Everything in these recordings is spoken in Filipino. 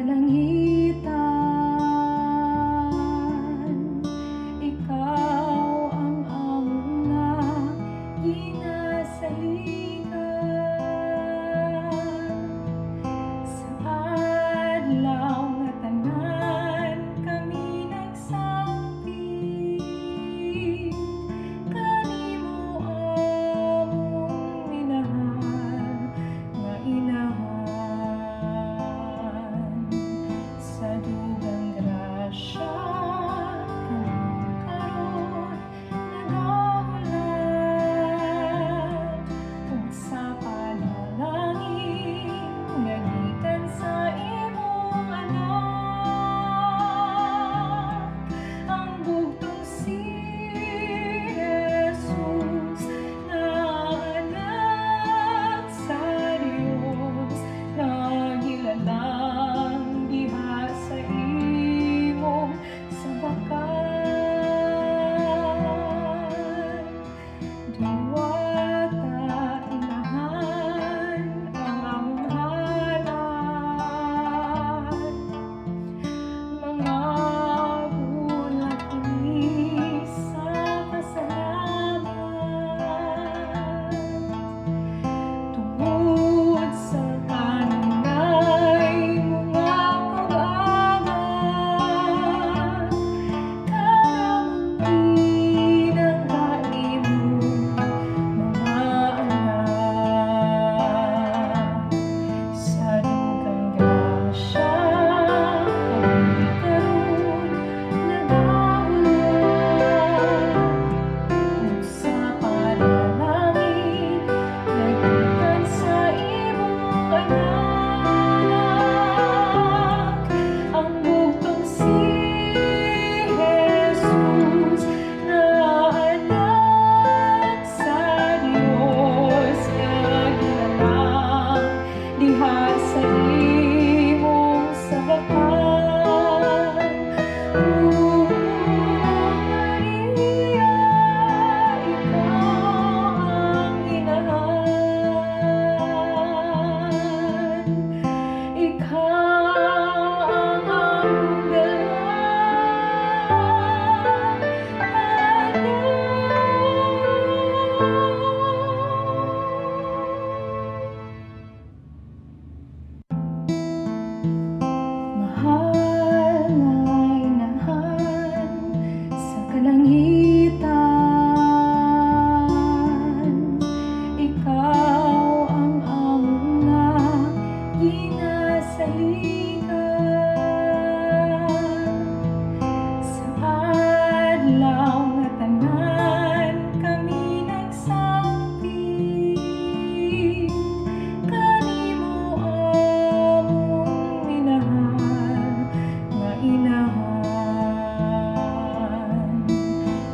kalangitan, ikaw ang among ginasaligan. Sa adlaw nga tanan kami nagsangpit, kanimo among minahal nga inahan. Sa dugang grasya kami karon nagahulat, ug sa panalangin nga gikan sa imong anak, ang bugtong si Jesus na anak sa Dios, nagilalang diha sa imong sabakan. Diwata inahan ang among halad, mga bulag kami sa pasalamat. Tungod sa kanunay mga pag-aman, kanang pinanggain mo mga anak. Sa dugang grasya kami karon nagahulat, ug sa panalangin nga gikan sa imong anak, ang bugtong si Jesus na anak sa Dios, nagilalang diha sa imong sabakan. Maria, ikaw ang inahan, ikaw ang among mahal na inahan sa kalangitan, ikaw ang among ginasaligan. Sa adlaw nga tanan kami nagsangpit, kanimo among minahal nga inahan.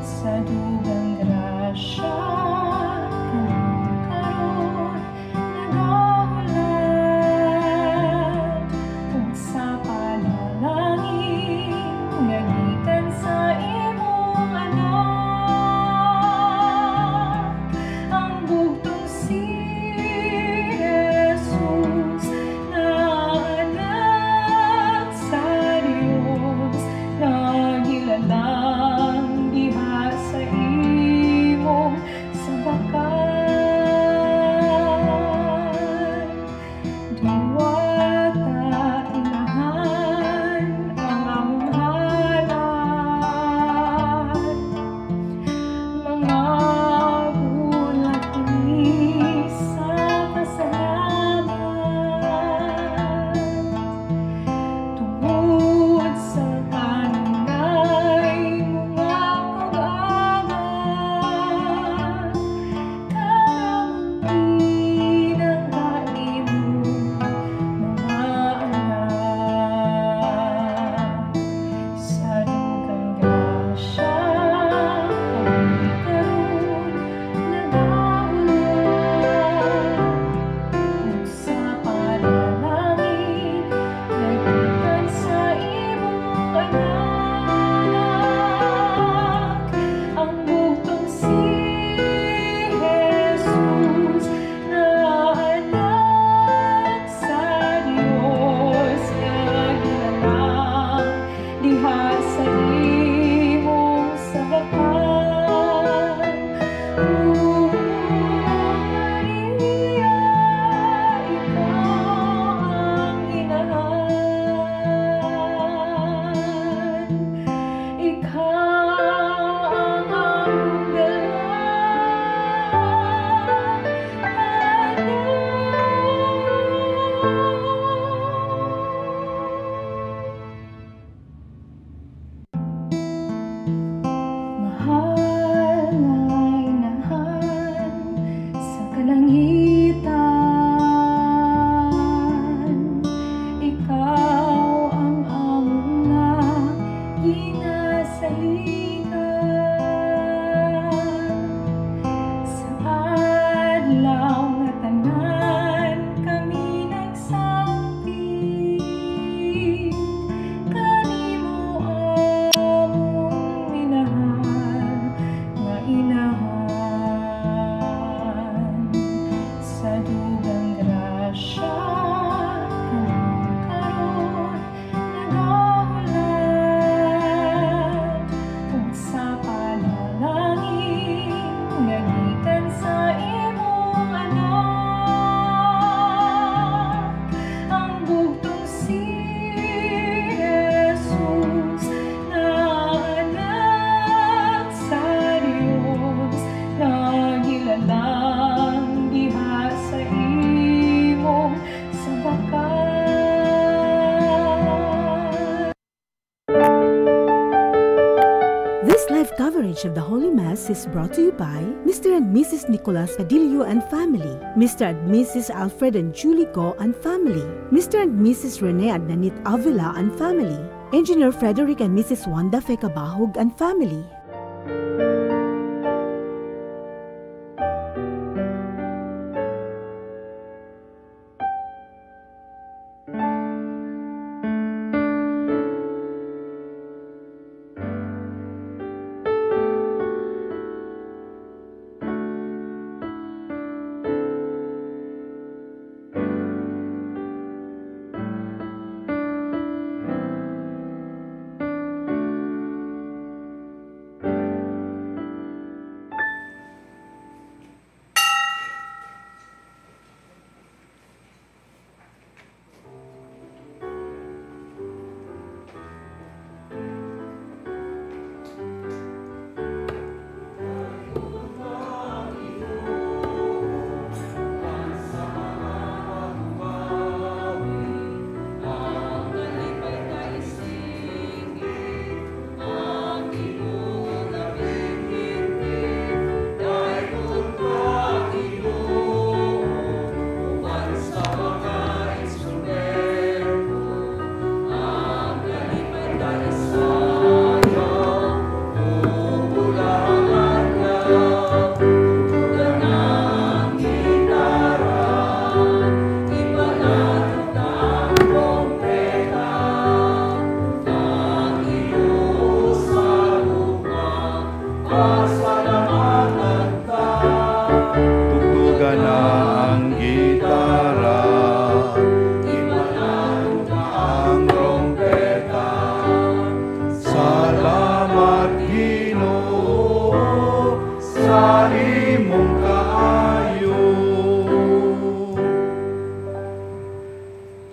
Sa dugang grasya kami karon nagahulat, ug message of the Holy Mass is brought to you by Mr. and Mrs. Nicolas Padillo and family, Mr. and Mrs. Alfred and Julie Go and family, Mr. and Mrs. Rene and Nanit Avila and family, Engineer Frederick and Mrs. Wanda Fekabahog and family.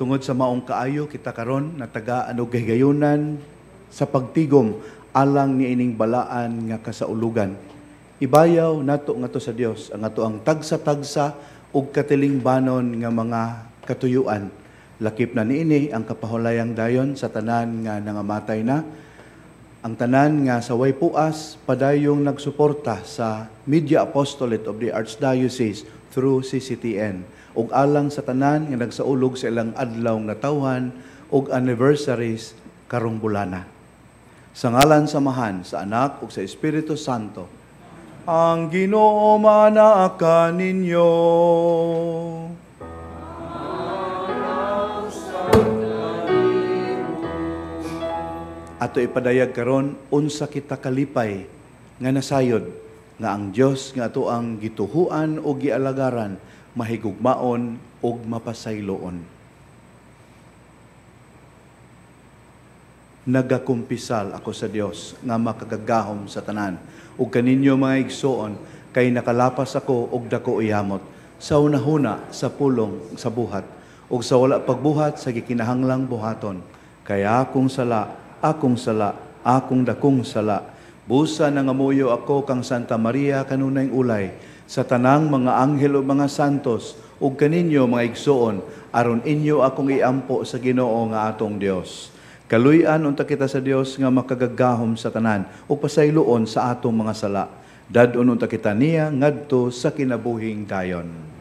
Tungod sa maong kaayo kita karon na tagaan og gayunan sa pagtigom alang ni ining balaan nga kasaulugan. Ibayaw nato ngadto sa Dios ang ato ang tagsa-tagsa ug katilingbanon nga mga katuyuan. Lakip na niini ang kapahulayang dayon sa tanan nga nangamatay na. Ang tanan nga sa way puas padayong nagsuporta sa Media Apostolate of the Archdiocese through CCTN. Ug alang sa tanan nga nagsaulog sa ilang adlaw nga tawhan ug anniversaries karong bulana. Sa ngalan samahan sa Anak ug sa Espiritu Santo, ang Ginoo manaa ninyo. Ato ipadayag karon unsa kita kalipay nga nasayod nga ang Dios nga ato ang gituhuan o gialagaran mahigugmaon ug mapasayloon. Nagakumpisal ako sa Dios nga makagagahom sa tanan ug kaninyo mga igsoon kay nakalapas ako og dako iyamot sa unahuna sa pulong sa buhat ug sa wala pagbuhat sa gikinahanglang buhaton kaya akong sala akong dakong sala busa nangamuyo ako kang Santa Maria kanunay ulay sa tanang mga anghel o mga santos ug kaninyo mga igsoon aron inyo akong iampo sa Ginoo nga atong Dios. Kaluy-an unta kita sa Dios nga makagagahom sa tanan ug pasayloon sa atong mga sala. Dadon unta kita niya ngadto sa kinabuhing dayon.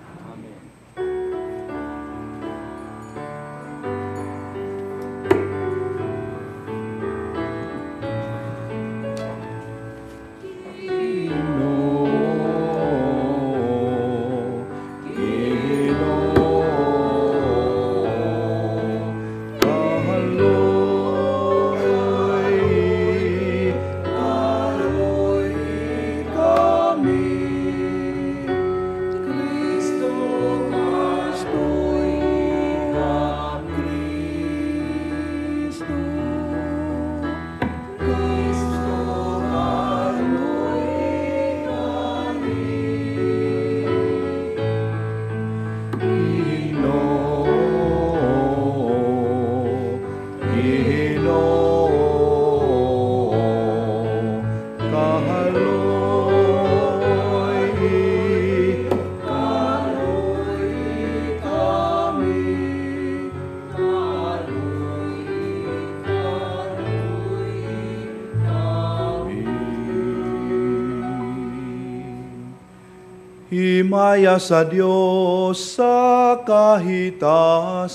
himaya sa Dios sa kahitasan.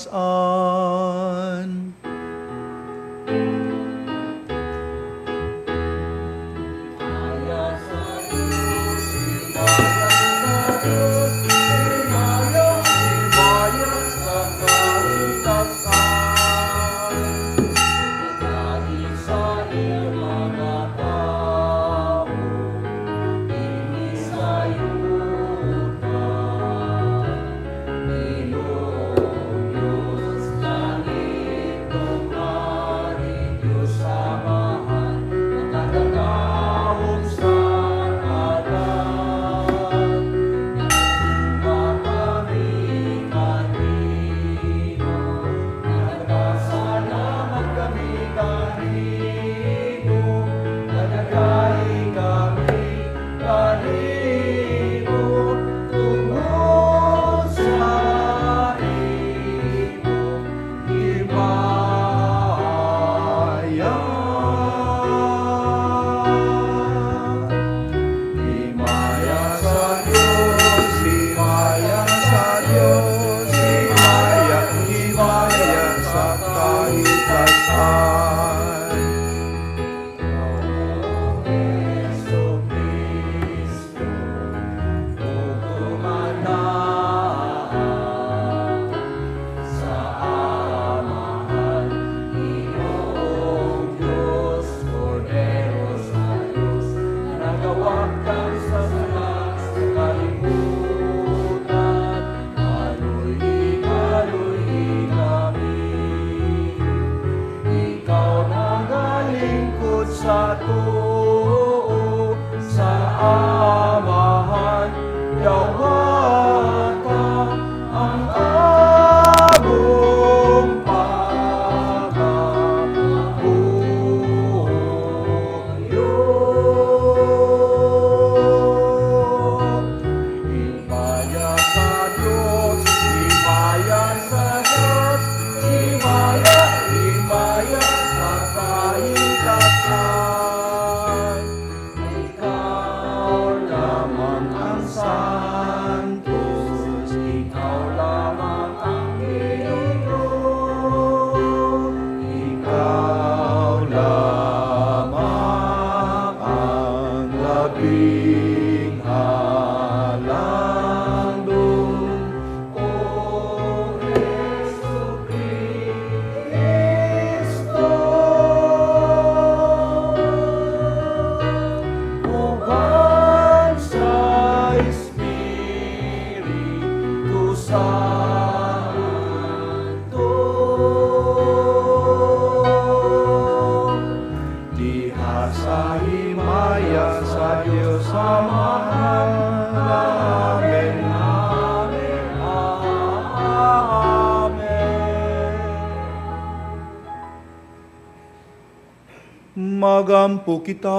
Magampo kita.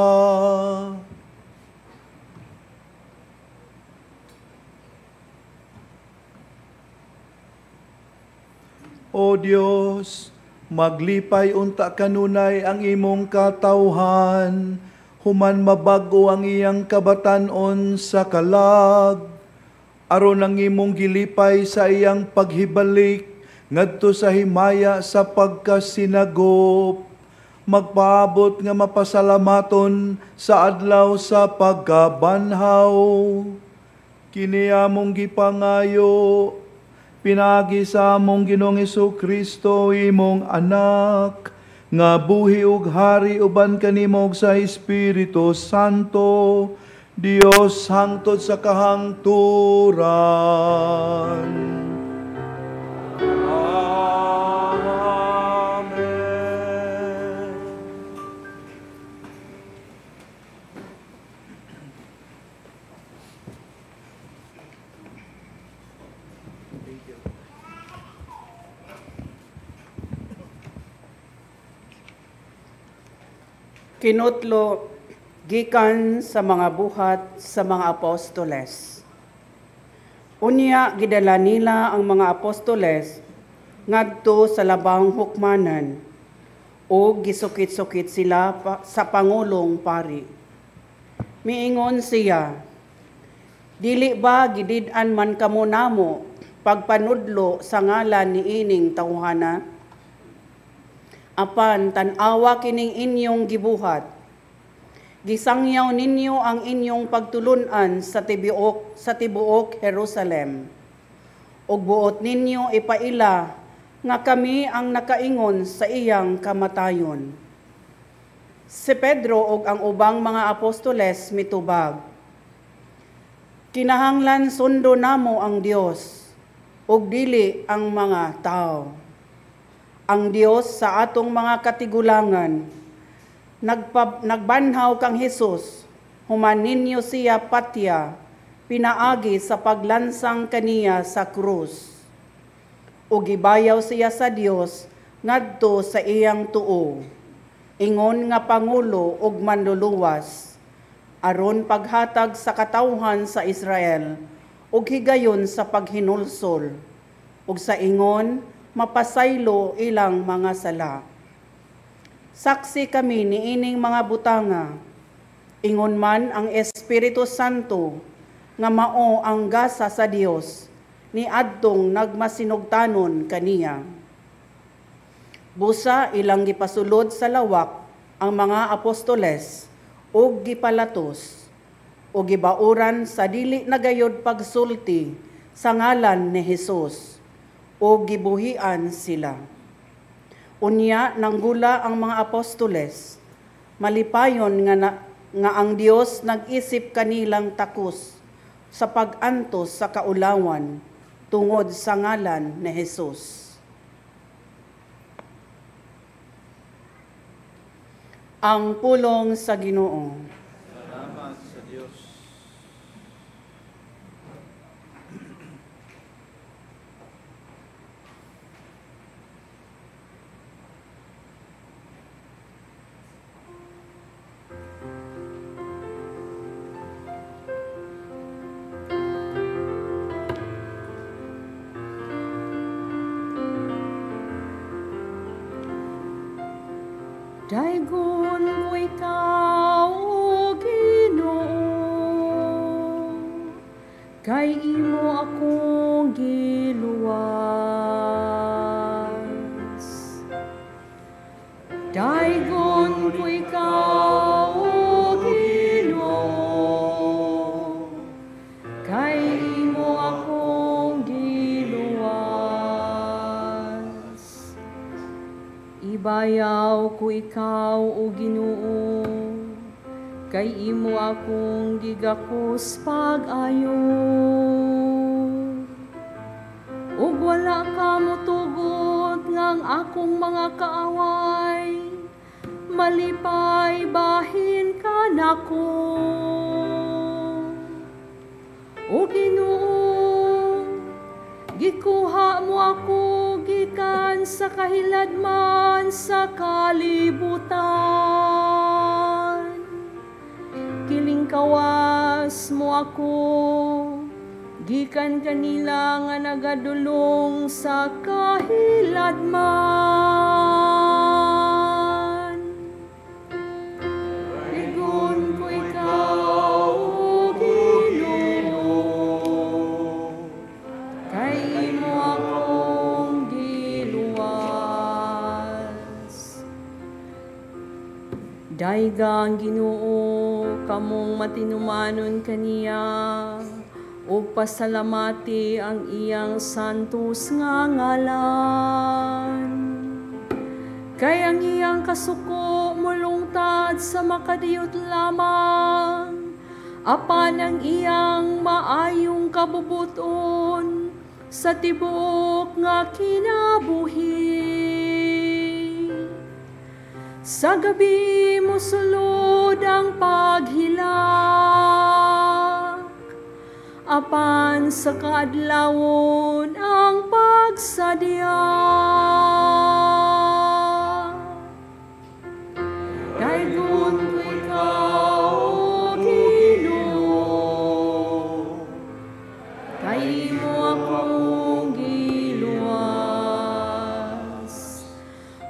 O Dios, maglipay unta kanunay ang imong katawhan, human mabago ang iyang kabatanon sa kalag, aron ang imong gilipay sa iyang paghibalik, ngadto sa himaya sa pagkasinagop, magpaabot nga mapasalamaton sa adlaw sa pagkabanhaw. Kini among gipangayo, pinagi sa among Ginoong Jesucristo, imong anak, nga buhi ug hari uban kanimo sa Espiritu Santo, Dios hangtod sa kahangturan. Kinutlo gikan sa mga buhat sa mga apostoles. Unya gidala nila ang mga apostoles ngadto sa labang hukmanan o gisukit-sukit sila sa Pangulong Pari. Miingon siya, Dili ba gidid-an man kamo namo pagpanudlo sa ngalan ni ining tawhana? Apan tan-awa kining inyong gibuhat. Gisangyaw ninyo ang inyong pagtulunan sa tibuok Jerusalem. Ug buot ninyo ipaila nga kami ang nakaingon sa iyang kamatayon. Si Pedro ug ang ubang mga apostoles mitubag. Kinahanglan sundo namo ang Dios ug dili ang mga tao. Ang Dios sa atong mga katigulangan nagbanhaw kang Hesus, human ninyo siya patya, pinaagi sa paglansang kaniya sa krus. Ug gibayaw siya sa Dios ngadto sa iyang tuo, ingon nga pangulo ug manluluwas, aron paghatag sa katawhan sa Israel, ug higayon sa paghinulsol, ug sa ingon mapasaylo ilang mga sala. Saksi kami niining mga butanga, ingon man ang Espiritu Santo nga mao ang gasa sa Dios ni adtong nagmasinugtanon kaniya. Busa ilang gipasulod sa lawak ang mga apostoles ug gipalatos o gibauran sa dili nagayod pagsulti sa ngalan ni Hesus o gibuhian sila. Unya nanggula ang mga apostoles, malipayon nga ang Dios nag-isip kanilang takos sa pag-antos sa kaulawan tungod sa ngalan ni Hesus. Ang pulong sa Ginoo. Salamat sa Diyos. Daigon ko ikaw, O Ginoo, kay imo akong giluwas. Daigon ko ikaw, O Ginoo, kay imo akong giluwas. Ibayaw ko ikaw, O Ginoo, kay imo akong gigakos pag-ayo. Ug wala ka motugot ngang akong mga kaaway, malipay bahin ka nako. O Ginoo, gikuha mo ako gikan sa kahiladman sa kalibutan. Kiling kawas mo ako gikan kanila nga nagadulong sa kahiladman. Ligon ko ikaw, O Ginoo, kay imo akong giluwas. Daigang Ginoo, kamong matinumanon kaniya, o pasalamati ang iyang santos nga ngalan. Kay ang iyang kasuko mulungtad sa makadiyot lamang, apan ang iyang maayong kabubuton sa tibuok nga kinabuhi. Sa gabi mo sulod ang paghilak, apan sa kaadlawon ang pagsadya. Daigon ko ikaw, O Ginoo, kay imo akong giluwas.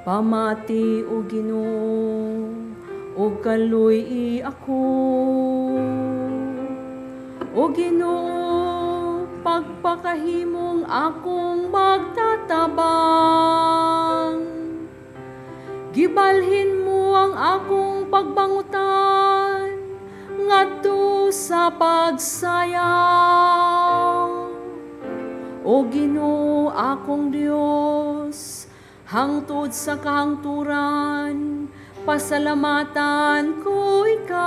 Pamati, O Ginoo, o kaluy ako, O Ginoo, pagpakahimong akong magtatabang. Gibalhin mo ang akong pagbangutan ngadto sa pagsayang. O Ginoo akong Dios, hangtod sa kahangturan, pasalamatan ko ikaw.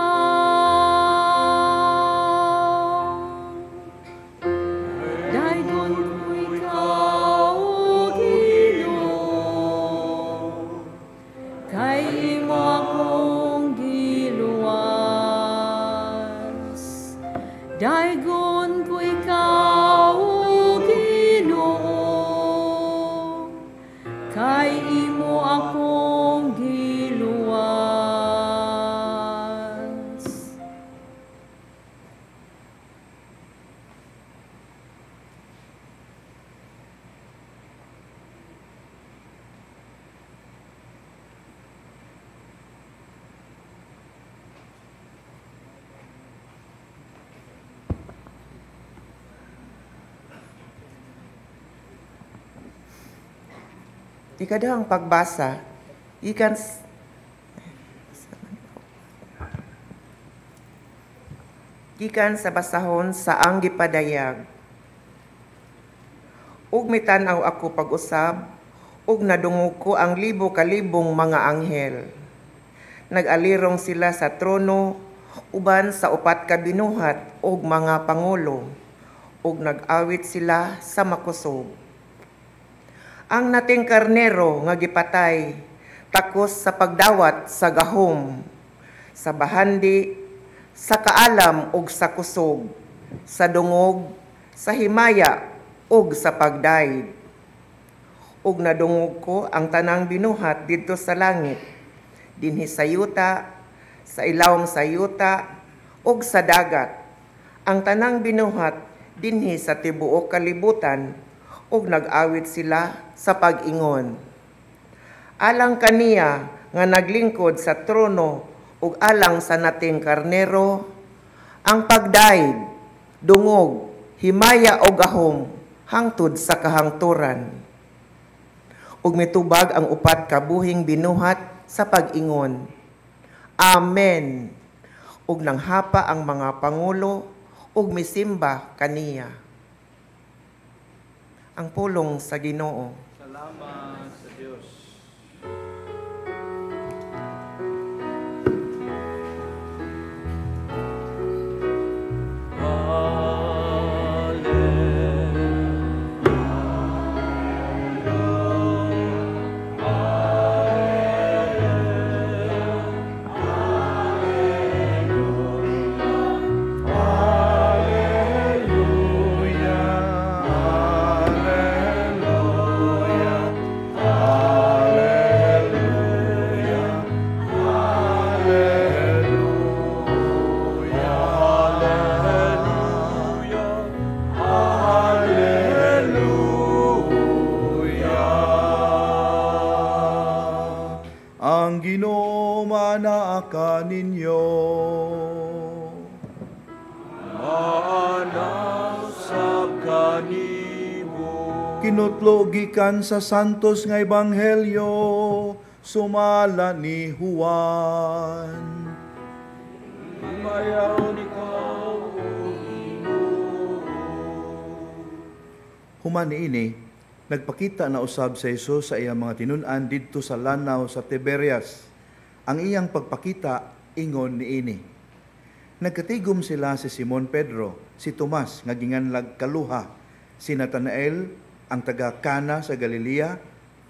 Daygon ko ikaw, O Ginoo, kay imo akong giluwas. Daygon ko ikaw, O Ginoo, kay imo akong giluwas. Ikadahang pagbasa, gikan sa basahon sa ang gipadayag. Ug mitanaw ako pag-usab, ug nadungog ko ang libo-kalibong mga anghel. Nag-alirong sila sa trono, uban sa upat ka binuhat ug mga pangulo, ug nag-awit sila sa makusog. Ang nating karnero nga gipatay, takos sa pagdawat sa gahom, sa bahandi, sa kaalam ug sa kusog, sa dungog, sa himaya ug sa pagdaig. Ug nadungog ko ang tanang binuhat didto sa langit, dinhi sa yuta, sa ilawom sa yuta ug sa dagat. Ang tanang binuhat dinhi sa tibuok kalibutan, ug nag-awit sila sa pag-ingon. Alang kaniya nga naglingkod sa trono ug alang sa nating karnero, ang pagdaig, dungog, himaya o gahom hangtod sa kahangturan. Ug mitubag ang upat ka buhing binuhat sa pag-ingon. Amen. Ug nanghapa ang mga pangulo ug misimba kaniya. Ang pulong sa Ginoo. Salamat sa Diyos. Ang Ginoo manaa ninyo. Maanasab kanimo. Kinutlo gikan sa santos nga ebanghelyo, sumala ni Juan. Mayaw ni kao, Human niini, nagpakita na usab sa Hesus sa iyang mga tinun-an didto sa lanaw sa Tiberias. Ang iyang pagpakita ingon niini. Nagkatigom sila si Simon Pedro, si Tomas nga ginganlag kaluha, si Natanael ang taga Cana sa Galilea,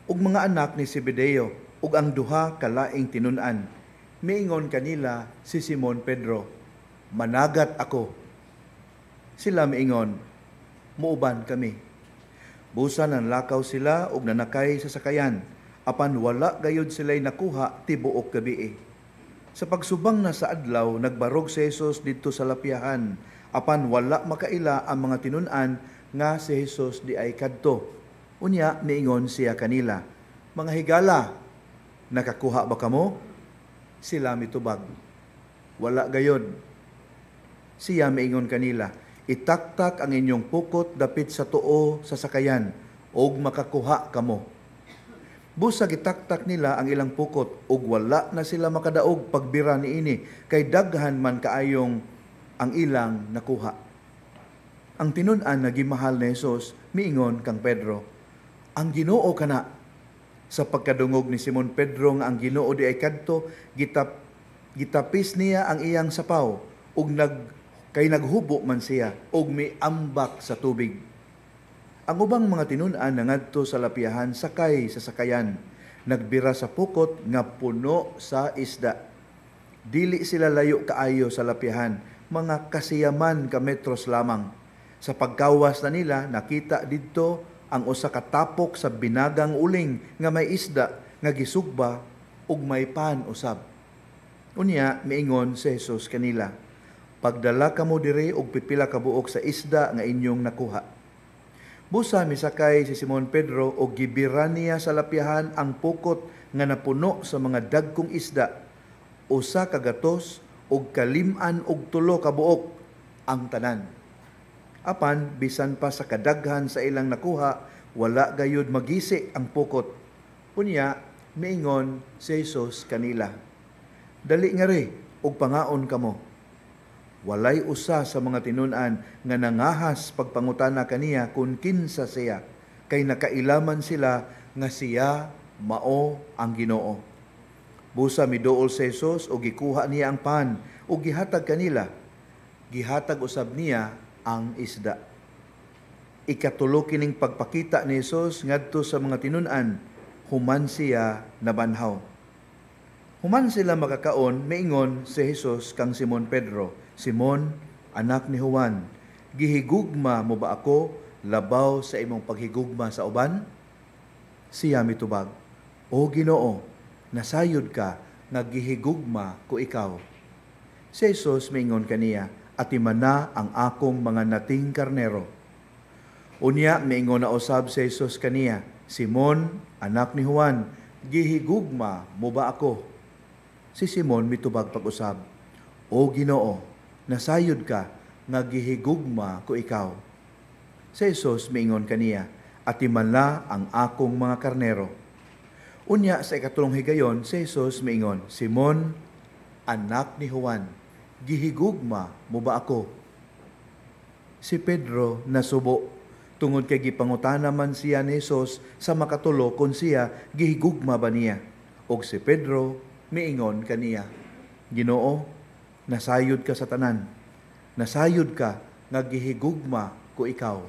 ug mga anak ni Zebedeo, ug ang duha kalaing tinun-an. Miingon kanila si Simon Pedro, "Managat ako." Sila miingon, "Muuban kami." Busa nang lakaw sila ug nanakay sa sakayan, apan wala gayud sila'y nakuha tibuok gabi. Sa pagsubang na sa adlaw, nagbarog si Jesus didto sa lapyahan, apan wala makaila ang mga tinun-an nga si Jesus di ay kadto. Unya miingon siya kanila, "Mga higala, nakakuha ba kamo?" Sila mitubag, "Wala gayod." Siya miingon kanila, Itaktak ang inyong pukot dapit sa tuo sa sakayan, og makakuha kamo. Busa gitaktak nila ang ilang pukot, ug wala na sila makadaog pagbira niini, kay daghan man kaayong ang ilang nakuha. Ang tinun-an na gimahal ni Jesus, miingon kang Pedro, ang Ginoo kana. Sa pagkadungog ni Simon Pedro nga ang Ginoo di ay kadto, gitapis niya ang iyang sapaw, ug naghubo man siya, ug miambak sa tubig. Ang ubang mga tinun-an nangadto sa lapiahan sakay sa sakayan, nagbira sa pukot nga puno sa isda. Dili sila layo kaayo sa lapiahan, mga kasiyaman ka metros lamang. Sa pagkawas na nila, nakita didto ang usa ka tapok sa binagang uling nga may isda nga gisugba ug may pan usab. Unya miingon si Jesus kanila, pagdala kamo diri og pipila ka buok sa isda nga inyong nakuha. Busa misakay si Simon Pedro og gibira niya sa lapiahan ang pukot nga napuno sa mga dagkong isda, usa ka gatos og kalim-an og 3 ka buok ang tanan. Apan bisan pa sa kadaghan sa ilang nakuha, wala gayud magisi ang pukot. Unya miingon si Jesus kanila, dali nga ri og pangaon kamo. Walay usa sa mga tinun-an nga nangahas pagpangutana kaniya kung kinsa siya, kay nakailaman sila nga siya mao ang Ginoo. Busa miduol si Jesus o gikuha niya ang pan o gihatag kanila. Gihatag usab niya ang isda. Ikatulo kining pagpakita ni Jesus ngadto sa mga tinun-an, human siya nabanhaw. Human sila makakaon, miingon si Jesus kang Simon Pedro, Simon, anak ni Juan, gihigugma mo ba ako labaw sa imong paghigugma sa uban? Siya mitubag, O Ginoo, nasayod ka nga gihigugma ko ikaw. Si Jesus miingon kaniya, atiman na ang akong mga nating karnero. Unya miingon na usab si Jesus kaniya, Simon, anak ni Juan, gihigugma mo ba ako? Si Simon mitubag pag-usab, O Ginoo, nasayod ka nga gihigugma ko ikaw. Si Jesus miingon kaniya, atiman na ang akong mga karnero. Unya sa ikatulong higayon, si Jesus miingon, Simon, anak ni Juan, gihigugma mo ba ako? Si Pedro nasubo, tungod kay gipangutana man siya ni Jesus sa makatulo kung siya gihigugma ba niya. Og si Pedro miingon kaniya, Ginoo, nasayod ka sa tanan, nasayod ka nga gihigugma ko ikaw.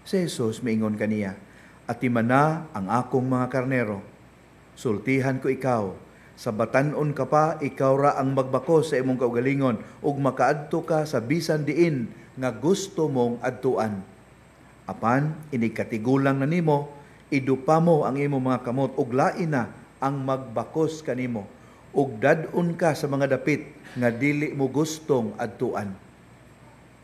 Si Jesus miingon kaniya, atiman na ang akong mga karnero, sultihan ko ikaw, sa batan-on ka pa, ikaw ra ang magbako sa imong kaugalingon, ug makaadto ka sa bisan diin nga gusto mong adtuan. Apan, inikatigulang na nimo, idupa mo ang imong mga kamot, ug lain na ang magbakos kanimo, ug dad-on ka sa mga dapit nga dili mo gustong adtuan.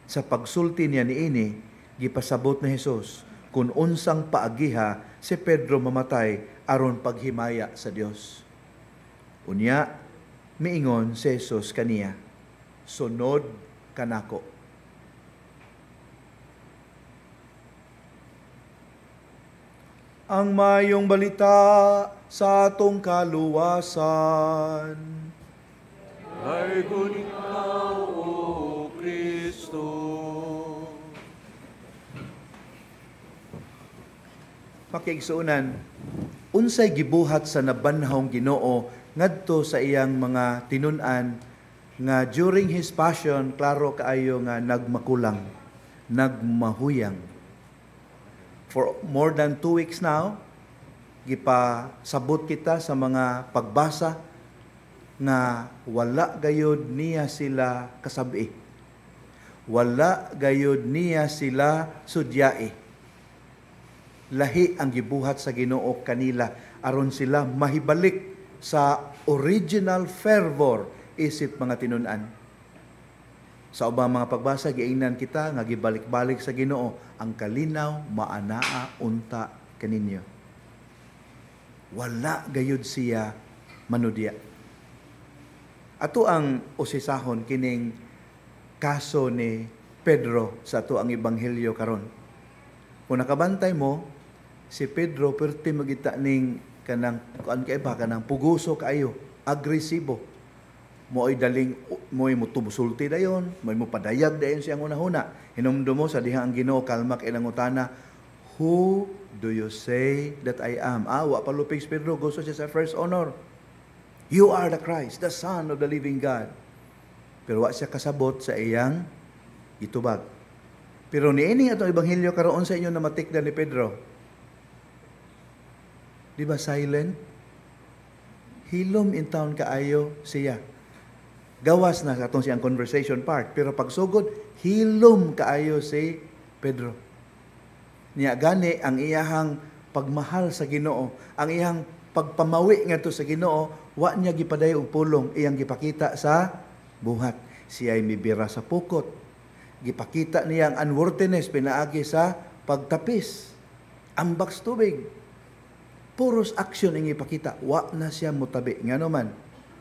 Sa pagsulti niya niini, gipasabot ni Jesus kung unsang paagiha si Pedro mamatay aron paghimaya sa Dios. Unya, miingon si Jesus kaniya, sunod kanako. Ang mayong balita sa atong kaluwasan. Ay ikaw, O Kristo. Pakiigsuunan, unsay gibuhat sa nabanhawng Ginoo ngadto sa iyang mga tinun-an nga during His Passion, klaro kaayo nga nagmakulang, nagmahuyang. For more than 2 weeks now, gipasabot kita sa mga pagbasa nga wala gayod niya sila kasabi. Wala gayod niya sila sudyae. Lahi ang gibuhat sa Ginoo kanila aron sila mahibalik sa original fervor isip mga tinun-an. Sa ubang mga pagbasa, giingnan kita nga gibalik-balik sa Ginoo ang kalinaw maanaa unta kaninyo. Wala gayud siya manudya. Ato ang usisahon kining kaso ni Pedro sa ato ang ebanghelyo karon. Kung nakabantay mo, si Pedro perti magita ning kanang kuan kay ba kanang puguso kaayo, agresibo. Mo'y daling mo'y mutubusulti dayon, mo'y mupadayag dayon siyang una-una. Hinumdum mo sa diha ang Ginoo kalma kay nangutana, "Who do you say that I am?" Wa palupig si Pedro, gusto siya sa first honor. "You are the Christ, the Son of the living God." Pero wa siya kasabot sa iyang itubag. Pero niining atong ebanghelyo karon sa inyo na matikdan ni Pedro. Di ba silent? Hilom in town kaayo siya. Gawas na atong siyang conversation part. Pero pagsugod, hilom kaayo si Pedro. Niya gani ang iyahang pagmahal sa Ginoo, ang iyang pagpamawi ngadto sa Ginoo, wa niya gipadayo og pulong, iyang gipakita sa buhat. Siya ay mibira sa pukot. Gipakita niya ang unworthiness pinaagi sa pagtapis. Ambak sa tubig. Puros action ang ipakita. Wa na siya mutabi. Nga naman,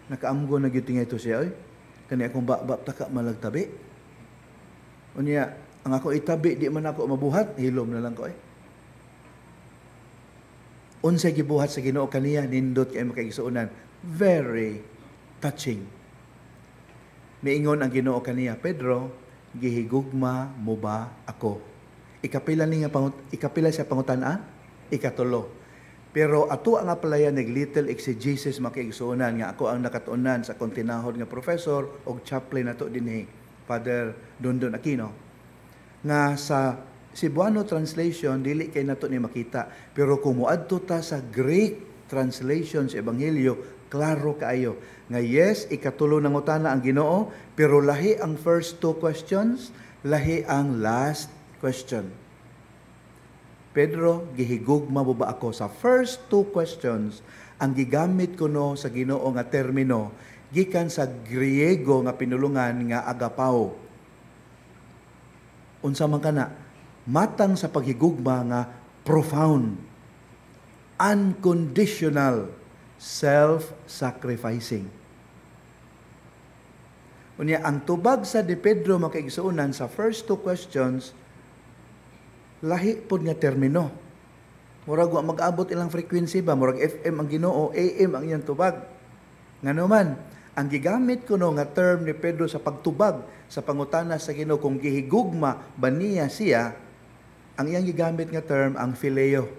nakaamgo na gyud ito siya. Oy, kani akong bab taka malagtabi. Unya, ang ako itabi, di man ako mabuhat, hilom na lang ko eh. Unsay gibuhat sa Ginoo kaniya, nindot kay makaigsuonan. Very touching. Miingon ang Ginoo kaniya, "Pedro, gihigugma mo ba ako?" Ikapila siya pangutan-an? Ikatulo. Pero ato ang apalayan nag little exegesis makaigsuonan nga ako ang nakatuunan sa kontinahod nga professor og chaplain nato dinhi, Father Dondon Aquino. Nga sa Cebuano translation dili kay nato ni makita, pero kung moadto ta sa Greek translation sa ebanghelyo, klaro kaayo nga yes, ikatulo nangutana ang Ginoo, pero lahi ang first two questions, lahi ang last question. Pedro, gihigugma mo ba ako? Sa first two questions, ang gigamit ko no sa Ginoo nga termino, gikan sa Griego nga pinulungan nga agapao. Unsa man kana? Matang sa paghigugma nga profound, unconditional, self-sacrificing. Unya, ang tubag sa di Pedro makaigsuonan sa first two questions, lahi pod nga termino. Murag wa mag-abot ilang frequency ba? Murag FM ang Ginoo, AM ang iyang tubag. Nganuman, ang gigamit ko no nga term ni Pedro sa pagtubag sa pangutana sa Ginoo kung gihigugma ba niya siya, ang iyang gigamit nga term ang phileo.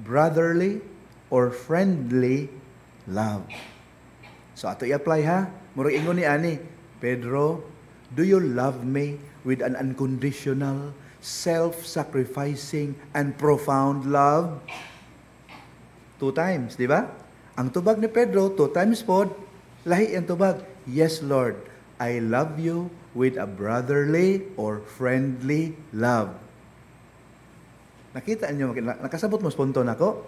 Brotherly or friendly love. So ato i-apply ha. Murag ingon ni ani, "Pedro, do you love me with an unconditional, self-sacrificing, and profound love?" 2 times, di ba? Ang tubag ni Pedro, 2 times pod, lahi ang tubag, "Yes, Lord, I love you with a brotherly or friendly love." Nakita niyo, nakasabot mo sponton ako?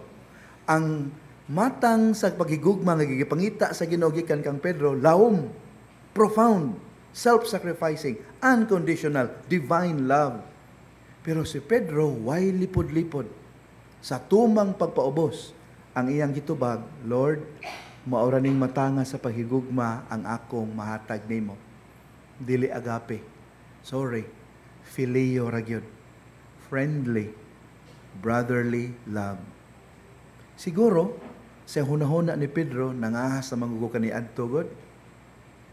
Ang matang sa paghigugma nga gigipangita sa Ginoo gikan kang Pedro, lawom, profound, self-sacrificing, unconditional, divine love. Pero si Pedro, way lipod-lipod. Sa tumang pagpaubos, ang iyang gitubag, "Lord, maura ning matanga sa paghigugma ang akong mahatag nimo. Dili agape. Sorry. Phileo ra gyud. Friendly, brotherly love." Siguro, sa hunahuna ni Pedro, nangahas na mangugo kaniadto God.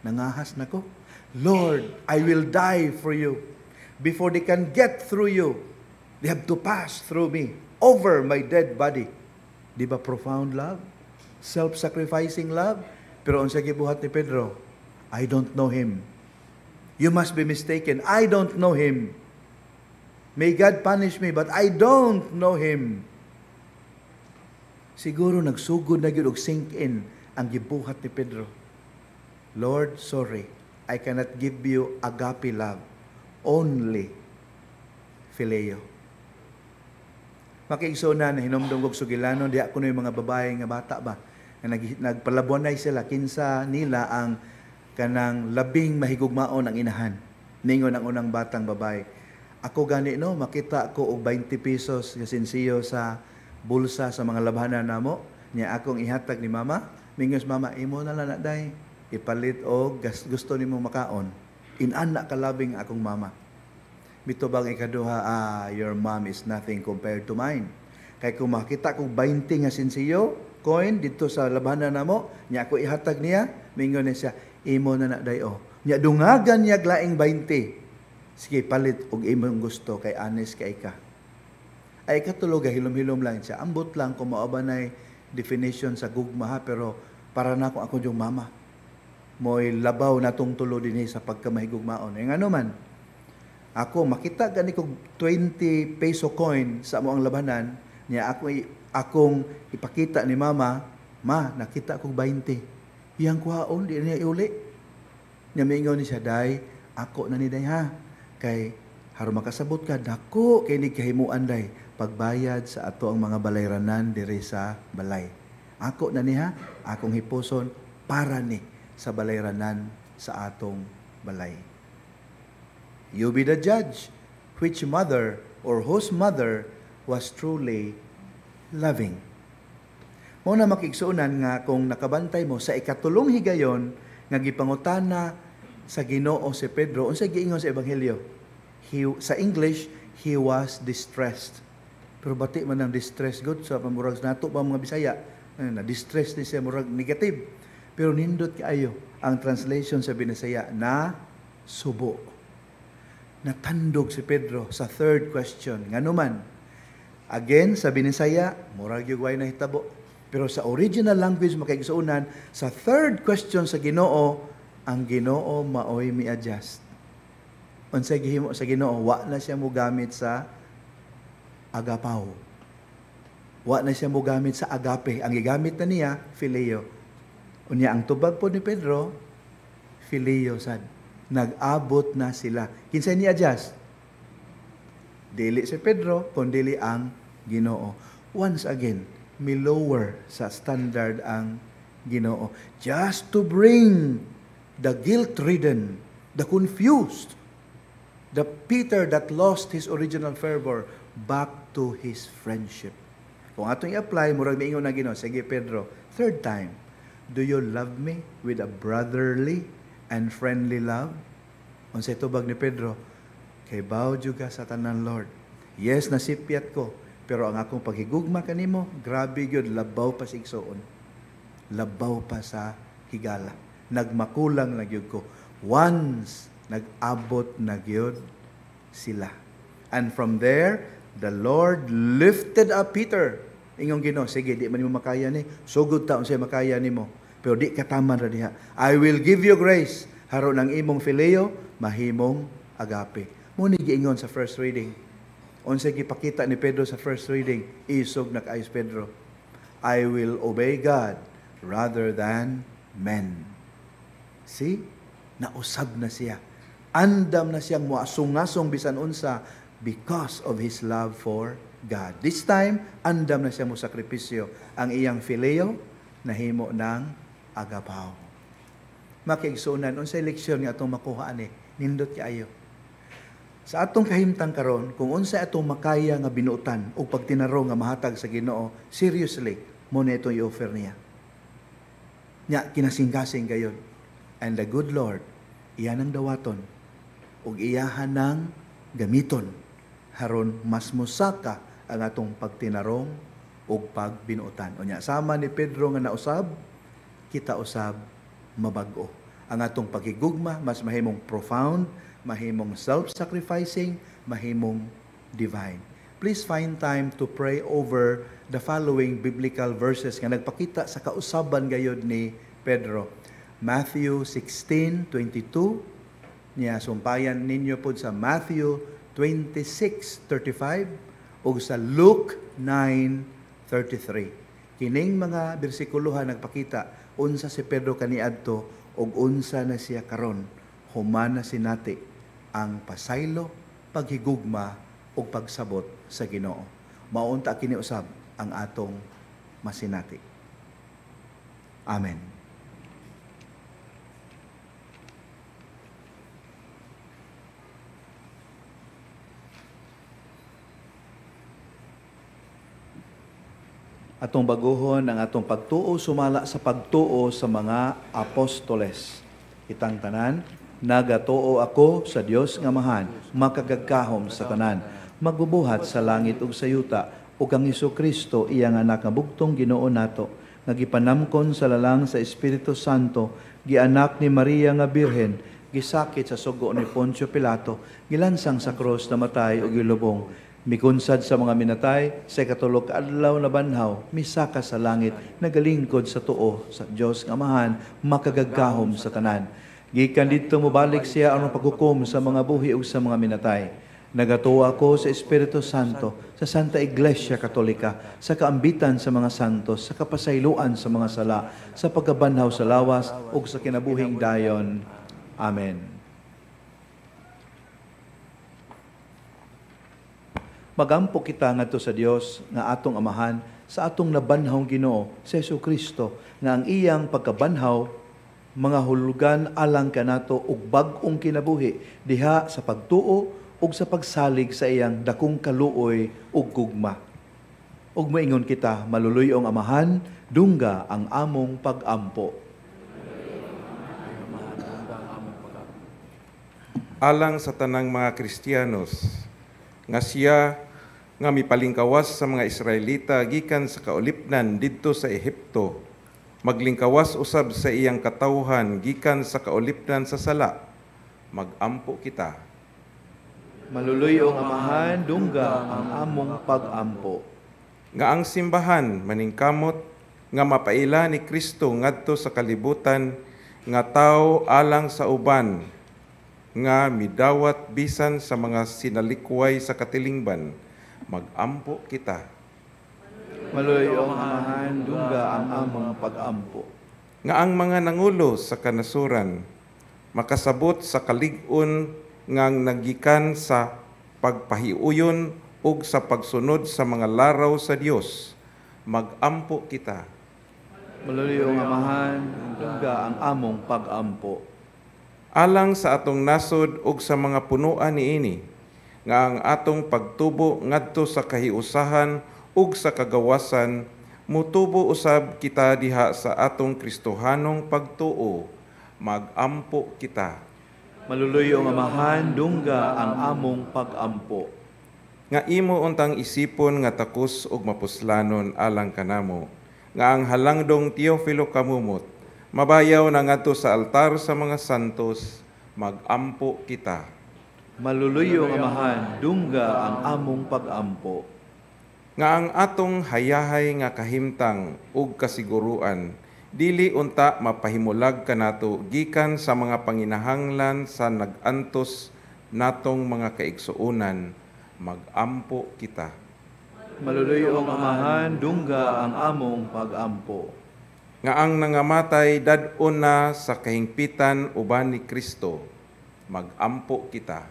Nangahas na ko. "Lord, I will die for you. Before they can get through you, they have to pass through me, over my dead body." Di ba profound love? Self-sacrificing love? Pero unsa gibuhat ni Pedro? "I don't know him. You must be mistaken. I don't know him. May God punish me, but I don't know him." Siguro nagsugod na gyud og sink in ang gibuhat ni Pedro. "Lord, sorry. I cannot give you agape love. Only phileo." Makiigsunan na hinumdum og sugilano diha kuno yung mga babae nga bata ba nga nagpalabonay sila kinsa nila ang kanang labing mahigugmaon ang inahan. Ningon ang unang batang babae, "Ako gani no makita ko og 20 pesos nga sinsiyo sa bulsa sa mga labhanan namo, niya akong ihatag ni mama. Mingos, mama, imo na lang na day, ipalit og gusto nimo makaon." Inana kalabing akong mama. Mitubang ikaduha, your mom is nothing compared to mine. Kay kung makita kong 20 nga sinsiyo, coin dito sa labanan na mo, niya ako ihatag niya, mingon niya siya, imo na dayo. Niya dungagan niya glaing 20. Sige, palit og imong gusto kay honest kay ka. Ay katulog hilom-hilom lang siya. Ambot lang kung maabanay definition sa gugma ha, pero para na ako yung mama. Mo'y labaw na tong tulo din sa pagkamahigugmaon. Nga naman, ako makita gani kog 20 peso coin sa mo ang labanan, niya akong ipakita ni mama, ma, nakita kog 20. Iyang kuhaon, di niya iuli. Niya mingon ni siya, day, ako na ni day ha. Kay haron makasabot ka, dako kay ni kahimuan day, pagbayad sa ato ang mga balayranan diri sa balay. Ako na niya, akong hipuson para ni sa balayranan sa atong balay. You be the judge, which mother or whose mother was truly loving. Mo na makigsuunan nga kung nakabantay mo sa ikatulong higayon nga gipangutana sa Ginoo si Pedro, unsay giingon sa ebanghelyo? Sa English, he was distressed. Pero bati man ang distress good sa pamurag nato pa mga Bisaya, na distress ni siya murag negative. Pero nindot kaayo ang translation sa Binisaya na subo. Natandog si Pedro sa third question. Nganuman, again, sa Binisaya, murag yung way na hitabo. Pero sa original language, makikisuunan, sa third question sa Ginoo, ang Ginoo maoy mi-adjust. Unsay gihimo sa Ginoo, wa na siya mo gamit sa agapaw. Wa na siya mo gamit sa agape. Ang gigamit na niya, phileo. Unya ang tubag po ni Pedro, phileo sad. Nag-abot na sila. Kinsay ni adjust? Dili si Pedro, kundi ang Ginoo. Once again, milower sa standard ang Ginoo. Just to bring the guilt-ridden, the confused, the Peter that lost his original fervor back to his friendship. Kung atong i-apply, murag miingon na Ginoo, sige Pedro, third time, do you love me with a brotherly and friendly love? Unsay tubag ni Pedro, kay bawo juga sa tanan Lord. Yes, nasipyat ko, pero ang akong paghigugma kanimo, grabe gyud, labaw pa sa igsoon. Labaw pa sa higala. Nagmakulang na gyud ko. Once nag-abot na gyud sila. And from there, the Lord lifted up Peter. Ingong Ginoo, sige, di man mo makaya ni. Sugod taon siya makaya nimo. Pero di kataman ra diha. I will give you grace. Haron ang imong phileo, mahimong agape. Muni giingon sa first reading. Unsay gipakita ni Pedro sa first reading, isog na kaayos Pedro. I will obey God rather than men. See? Nausab na siya. Andam na siyang muasungasong bisan unsa because of his love for God. This time, andam na siya mo sakripisyo. Ang iyang phileo, nahimo ng agapaw. Makiigsunan, unsay leksyon nga atong makuha ani, nindot kaayo. Sa atong kahimtang karon, kung unsay atong makaya nga binutan o pagtinaro nga mahatag sa Ginoo, seriously, mo na ito i-offer niya. Nya, kinasing-kasing gayon. And the good Lord, iyan ang dawaton, ug iyahan ng gamiton, haron mas musaka ang atong pagtinarong ug pagbinutan. Unya, sama ni Pedro nga nausab, kita usab mabag-o. Ang atong paghigugma, mas mahimong profound, mahimong self-sacrificing, mahimong divine. Please find time to pray over the following biblical verses nga nagpakita sa kausaban gayod ni Pedro. Matthew 16:22, niya sumpayan ninyo po sa Matthew 26:35 ug sa Luke 9:33. Kining mga bersikuluhan nagpakita unsa si Pedro kaniadto ug unsa na siya karon. Humana sinati ang pasaylo, paghigugma ug pagsabot sa Ginoo. Maunta kini usab ang atong masinati. Amen. Atong baguhon ang atong pagtuo sumala sa pagtuo sa mga apostoles. Itang tanan, Nagatoo ako sa Dios nga Amahan, makagagkahom sa tanan, magbubuhat sa langit ug sa yuta, ug ang Kristo iyang anak nga bugtong Ginoo nato, nga gipanamkon sa lalang sa Espiritu Santo, gianak ni Maria nga Birhen, gisakit sa sugo ni Poncio Pilato, gilansang sa krus, namatay ug gilubong, mikunsad sa mga minatay, sa ikatulo ka adlaw na banhaw, misaka sa langit, nagalingkod sa tuo sa Dios nga Amahan, makagagkahom sa tanan. Gikan dito mobalik siya aron paghukom sa mga buhi ug sa mga minatay. Nagatuo ako sa Espiritu Santo, sa Santa Iglesia Katolika, sa kaambitan sa mga santos, sa kapasayloan sa mga sala, sa pagkabanhaw sa lawas ug sa kinabuhing dayon. Amen. Magampo kita ngadto sa Dios nga atong Amahan, sa atong nabanhawng Ginoo sa Jesucristo, nga ang iyang pagkabanhaw mga hulugan alang kanato ug bag-ong kinabuhi diha sa pagtuo ug sa pagsalig sa iyang dakong kaluoy ug gugma. Ug moingon kita, maluluyong Amahan, dungga ang among pag-ampo. Alang sa tanang mga Kristiyanos, nga siya nga mipalingkawas sa mga Israelita gikan sa kaulipnan didto sa Ehipto, maglingkawas usab sa iyang katawhan gikan sa kaulipnan sa sala, magampo kita. Maluluyong Amahan, dungga ang among pag-ampo. Nga ang simbahan maningkamot nga mapaila ni Kristo ngadto sa kalibutan, nga tao alang sa uban, nga midawat bisan sa mga sinalikway sa katilingban, magampo kita. Maluluyong Amahan, dungga ang among pag-ampo. Nga ang mga nangulo sa kanasuran, makasabot sa kalig-on nga nagikan sa pagpahiuyon ug sa pagsunod sa mga laraw sa Dios, magampo kita. Maluluyong Amahan, dungga ang among pag-ampo. Alang sa atong nasod ug sa mga punuan niini, nga ang atong pagtubo ngadto sa kahiusahan ug sa kagawasan, mutubo usab kita diha sa atong Kristohanong pagtuo, magampo kita. Maluluyong Amahan, dungga ang among pag-ampo. Nga imo untang isipon nga takos ug mapuslanon alang kanamo, nga ang halangdong Teofilo kamumot, mabayaw na ngadto sa altar sa mga santos, magampo kita. Maluluyong Amahan, dungga ang among pag-ampo. Nga ang atong hayahay nga kahimtang ug kasiguruan, dili unta mapahimulag kanato gikan sa mga panginahanglan sa nagantos natong mga kaigsuonan, magampo kita. Maluluyong Amahan, dungga ang among pag-ampo. Nga ang nangamatay dad-on na sa kahingpitan uban ni Kristo, magampo kita.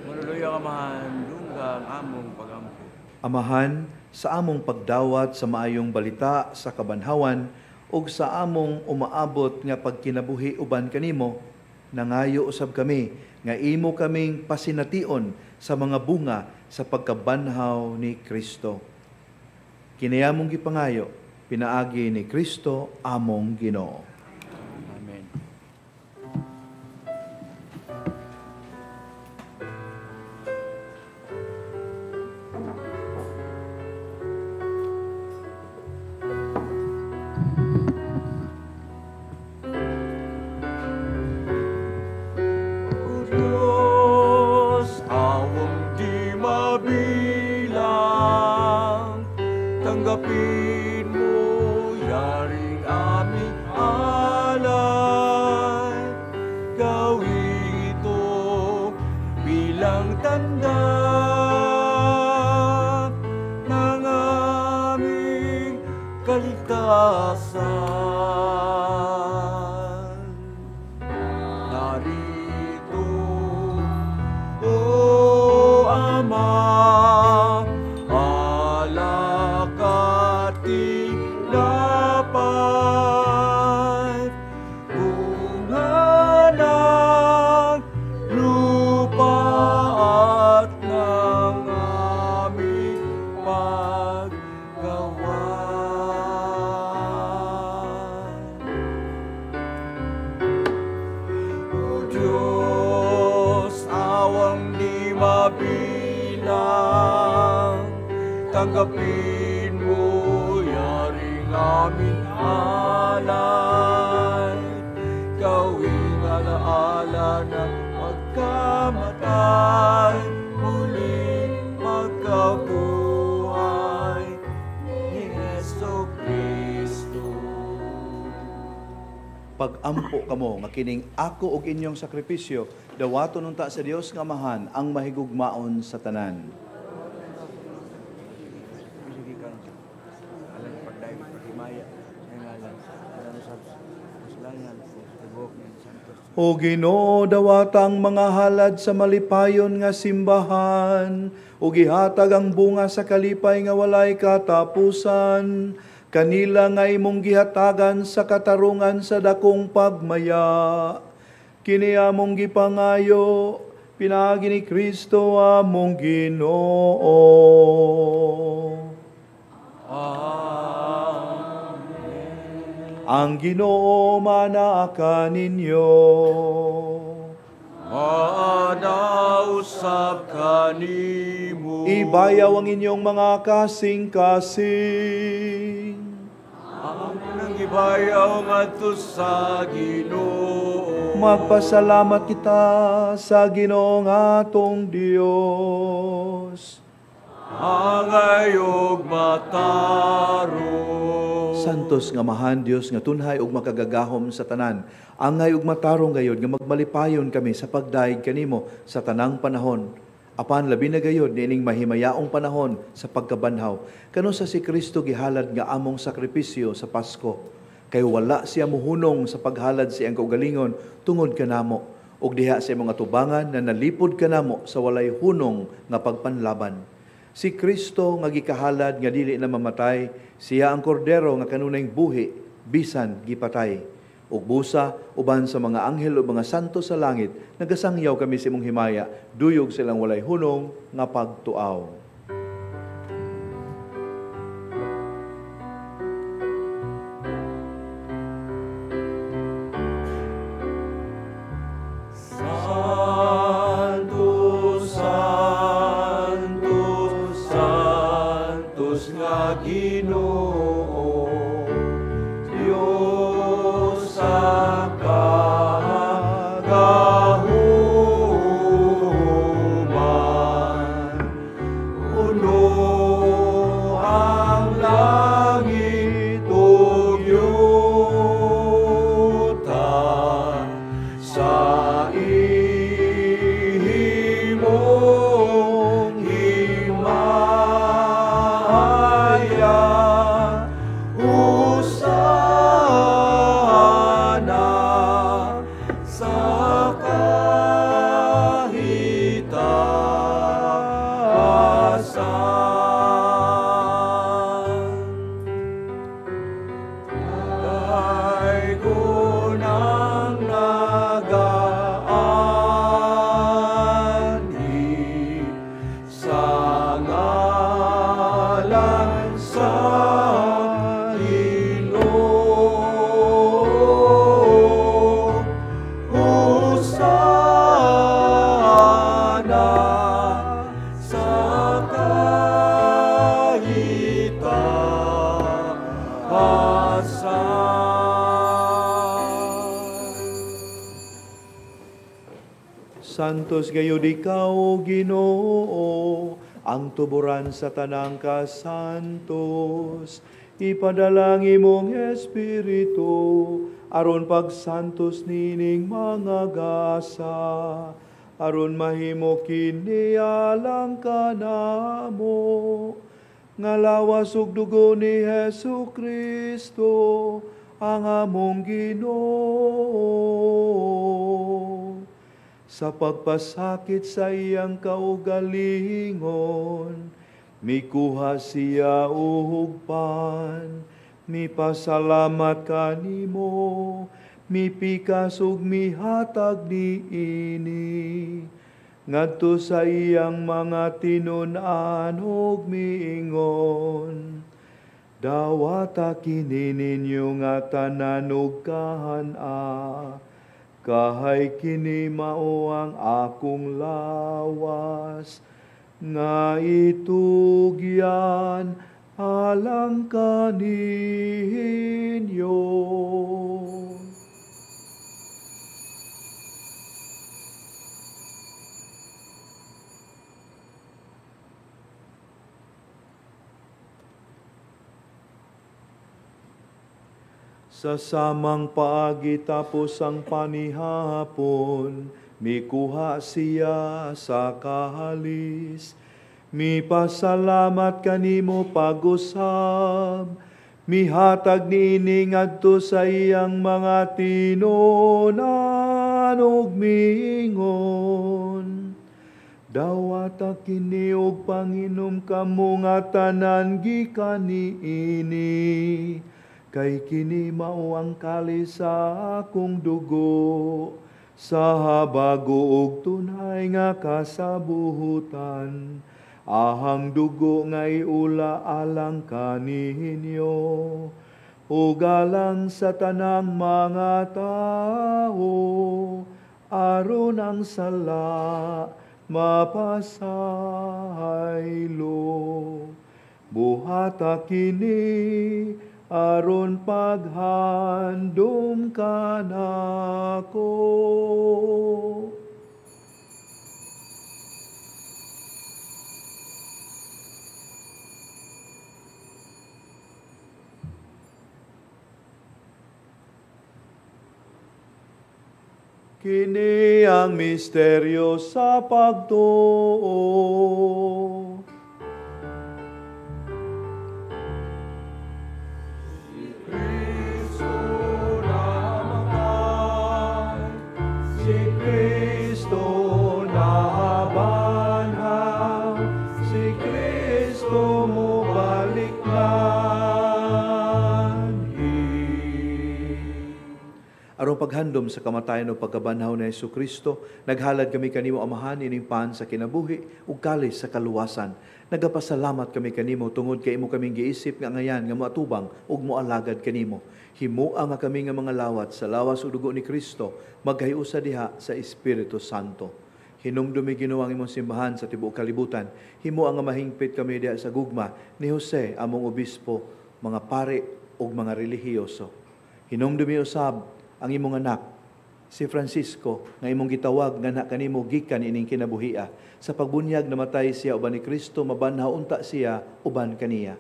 Maluluyong Amahan, dungga ang among pag-ampo. Amahan, sa among pagdawat sa maayong balita sa kabanhawan ug sa among umaabot nga pagkinabuhi uban kanimo, nangayo usab kami nga imo kaming pasination sa mga bunga sa pagkabanhaw ni Kristo. Kinayamong gipangayo, pinaagi ni Kristo among Ginoo. Amen. tanggapin mo yaring aming alay. Gawin ito bilang tanda ng aming kaligtasan. Narito, O Ama, Tanggapin mo yaring aming alay, gawing alaala na magkamatay, muling magkabuhay ni Heso Kristo. Pag-ampo kamo nga kining ako og inyong sakripisyo, dawaton unta sa Dios nga Amahan ang mahigugmaon sa tanan. Sige ka. Alang pagdaig paghimaya sa ngalan. Alang sa kasalanan sa tibok ng santos. O Ginoo, dawatang mga halad sa malipayon nga simbahan, o gihatag ang bunga sa kalipay nga walay katapusan, kanila nga imong gihatagan sa katarungan sa dakong pagmaya. Kini among gipangayo, pinagi ni Kristo among Ginoo. Ang Ginoo manaa ninyo. Maanausap kanimo. Ibayaw ang inyong mga kasing-kasing. Ang nangibayaw ngadto sa Ginoo. Magpasalamat kita sa Ginoong atong Dios. Angayog mataro. Santos nga mahan Dios nga tunhay ug makagagahom sa tanan. Angay ug matarong gayod nga magmalipayon kami sa pagdaig kanimo sa tanang panahon. Apan labi na gayod niining mahimayaong panahon sa pagkabanhaw. Kano sa si Kristo gihalad nga among sakripisyo sa Pasko. Kay wala siya muhunong sa paghalad siyang kaugalingon tungod kanamo. Ug diha sa imong atubangan na nalipod kanamo sa walay hunong nga pagpanlaban. Si Kristo nga gikahalad nga dili na mamatay, siya ang kordero nga kanunay buhi bisan gipatay. Ug busa uban sa mga anghel o mga santo sa langit, nagasangyaw kami sa imong himaya, duyog silang walay hunong nga pagtuaw. Santos, Santos, Santos nga Ginoo, Diyos sa kagahuman. Uno ang langit ug yuta sa imong himaya. Hosana sa kahitasan. Daigon ang nagaani sa ngalan sa Ginoo. Hosana sa kahitasan. Santos gayud ikaw, Ginoo, ang tuburan sa tanang kasantos. Ipadalang imong Espiritu, aron pagsantos nining mga gasa, aron mahimo kini alang kanamo. Nga lawas ug dugo ni Hesu Kristo, ang among Ginoo. Sa pagpasakit sa iyang kaugalingon, mikuha siya uhugpan, mipasalamat kanimo, mipikas ug mihatag niini. Ngadto sa iyang mga tinun-an ug miingon, dawata kini ninyo nga tanan ug kahana, kahay kini mao ang akong lawas, nga itugyan alang kaninyo. Sa samang paagi tapos ang panihapon, mikuha siya sa kahalis. Mi pasalamat kanimo pag-usab, mihatag niini ngadto sa iyang mga tinunan ug miingon. Dawata kini og panginom kamo nga tanan gikan niini. Kay kini mao ang kalis sa akong dugo, sa habago og tunay nga kasabuhutan. Ahang dugo nga iula alang kaninyo, ug alang sa tanang mga tao, aron ang sala mapasaylo. Buhata kini aron paghandom kanako. Kini ang misteryo sa pagtuo. Arong paghandom sa kamatayon o pagkabanhaw ni Jesucristo, naghalad kami kanimo amahan ining pan sa kinabuhi ug kalis sa kaluwasan. Nagapasalamat kami kanimo tungod kay imo kaming giisip nga ngayan nga moatubang ug moalagad kanimo. Himua nga kami nga mga lawat sa lawas ug dugo ni Kristo, maghiusa diha sa Espiritu Santo. Hinumdumi Ginoo ang imong simbahan sa tibuok kalibutan. Himua nga mahingpit kami diha sa gugma ni Jose among obispo, mga pare ug mga relihiyoso. Hinumdumi usab ang imong anak, si Francisco, nga imong gitawag nga anak kanimo gikan ining kinabuhia. Sa pagbunyag namatay siya uban ni Kristo, mabanhaw unta siya uban kaniya.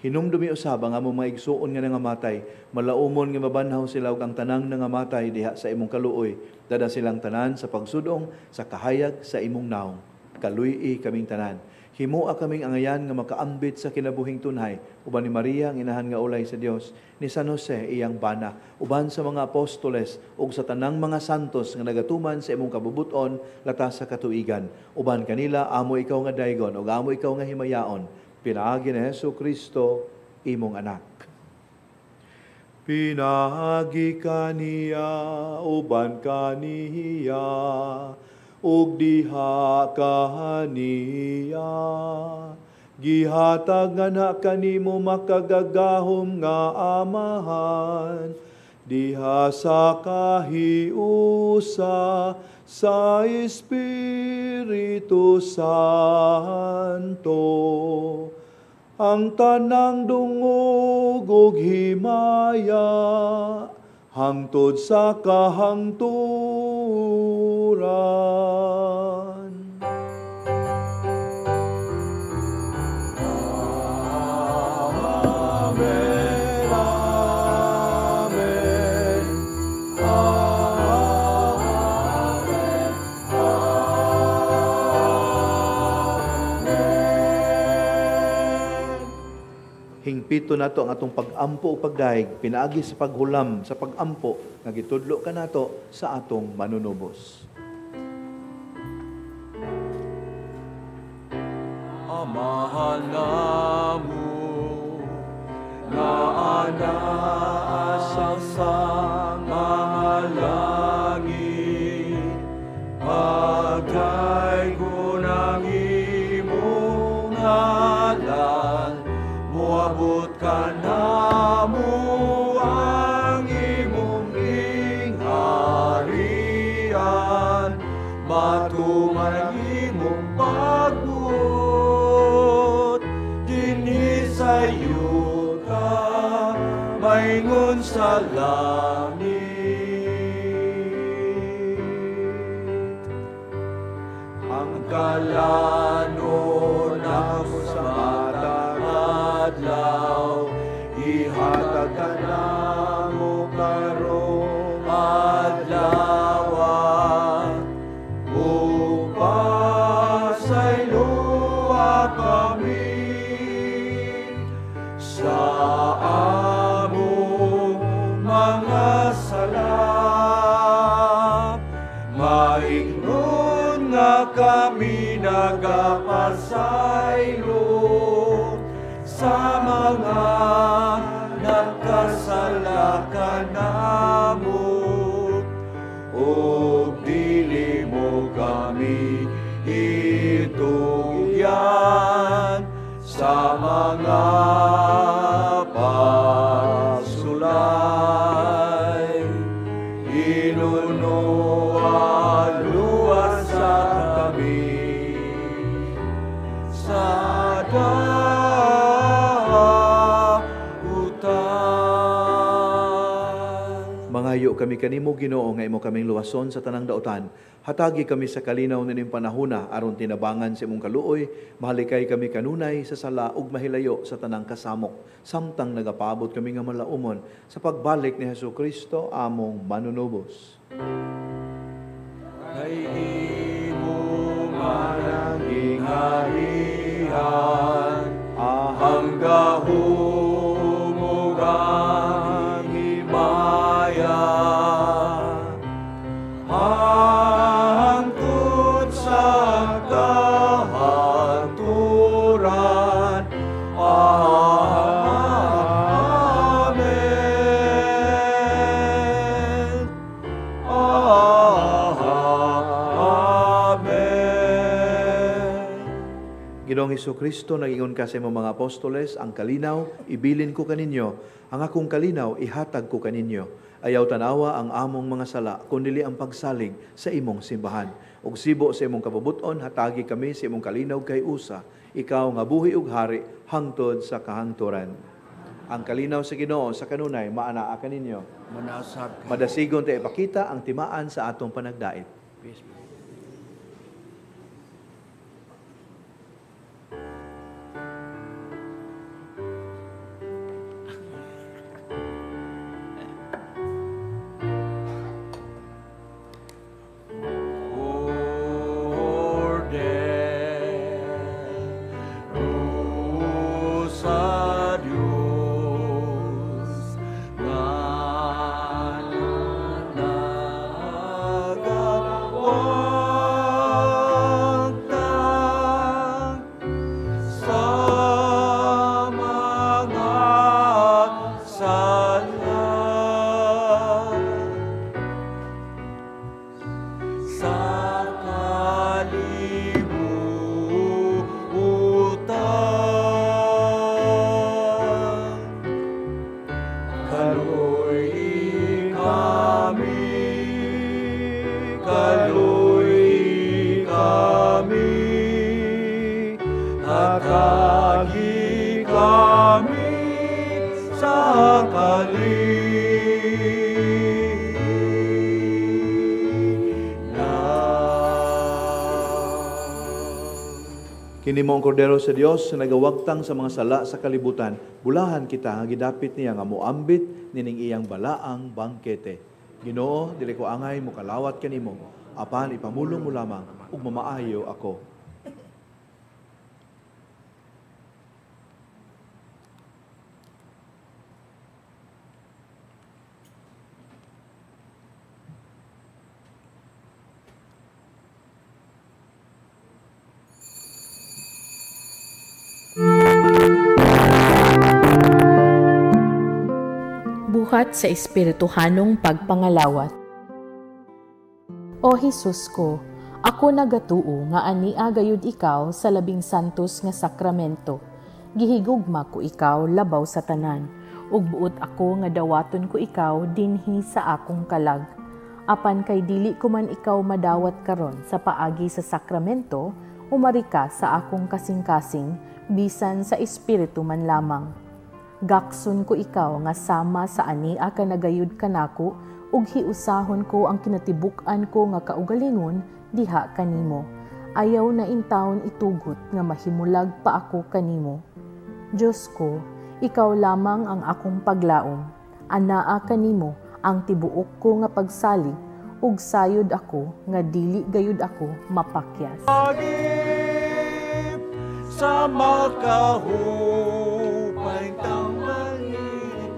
Hinumdumi usab ang among mga igsuon nga nangamatay, malaumon nga mabanhaw sila ug ang tanang nangamatay diha sa imong kaluoy. Dada silang tanan sa pagsudong, sa kahayag sa imong naong. Kaluy-i kaming tanan. Himua kaming angayan nga makaambit sa kinabuhing tunhay, uban ni Maria ang inahan nga ulay sa Dios, ni San Jose iyang bana, uban sa mga apostoles ug sa tanang mga santos nga nagatuman sa imong kabubuton latas sa katuigan. Uban kanila amo ikaw nga daygon ug amo ikaw nga himayaon. Pinaagi ni Jesucristo imong anak. Pinagi kaniya uban kaniya ug diha kaniya. Gihatag nga na kanimo makagagahom nga amahan, diha sa kahiusa sa Espiritu Santo. Ang tanang dungog ug himaya, hangtod sa kahangturan. Hingpito nato ang atong pag-ampo o pagdaig, pinaagi sa paghulam, sa pag-ampo, nga gitudlo ka nato sa atong manunubos. Amahan namo na anaasang sa mga langit, pagdaigo ng imong ngalan, moabot ka namo ang imong ingharian, matuman ang imong pagbuhay. langit. Ang kalanon ako sa matang adlaw, ihatag ka na mo karong adlaw. Upasayloa kami sa among mga sala. Maingnon nga kami nagapasaylo sa mga nagkasala kanamo. O dili mo kami itugyan sa mga pasulay. Inunuan luwas sa kami sa Mangayo kami kanimo Ginoo nga imo kaming luwason sa tanang daotan. Hatagi kami sa kalinaw nining panahona aron tinabangan sa imong kaluoy. Mahalikay kami kanunay sa sala ug mahilayo sa tanang kasamok. Samtang nagapaabot kami nga malaumon sa pagbalik ni Hesukristo among manunubos. Kay imo mananging harihan, hanggang humugang himaya. Hangtod sa kahanturan. Amen. Amen. Ginoong Hesukristo, nag-ingon ka sa imong mga apostoles, ang kalinaw, ibilin ko kaninyo, ang akong kalinaw, ihatag ko kaninyo. Ayaw tanawa ang among mga sala, kundili ang pagsalig sa imong simbahan. Ug sibo sa imong kabubuton, hatagi kami sa imong kalinaw kay usa. Ikaw nga buhi ug hari, hangtod sa kahanturan. Ang kalinaw sa Ginoo sa kanunay, maanaa kaninyo. Manasab ka. Madasigon tayo ipakita ang timaan sa atong panagdait. Peace. Hatagi kami sa Kini mo ang kordero sa Dios na nagawagtang sa mga sala sa kalibutan. Bulahan kita nga gidapit niya nga moambit nining iyang balaang bangkete. Ginoo, dili ko angay mo kalawat kanimo. Apan ipamulong mo lamang ug mamaayo ako. Buhat sa espirituhanong pagpangalawat. O Hesus ko, ako nagatuo nga ania gayud ikaw sa labing santos nga sakramento. Gihigugma ko ikaw labaw sa tanan, ug buot ako nga dawaton ko ikaw dinhi sa akong kalag. Apan kay dili ko man ikaw madawat karon sa paagi sa sakramento, umari ka sa akong kasing-kasing bisan sa espiritu man lamang. Gakson ko ikaw nga sama sa ani ka nagayud kanako ug hiusahon ko ang kinatibuk-an ko nga kaugalingon diha kanimo. Ayaw na intawon itugot nga mahimulag pa ako kanimo. Diyos ko, ikaw lamang ang akong paglaom. Anaa kanimo ang tibuok ko nga pagsalig ug sayod ako nga dili gayud ako mapakyas. Agip sa makahupay tanggalin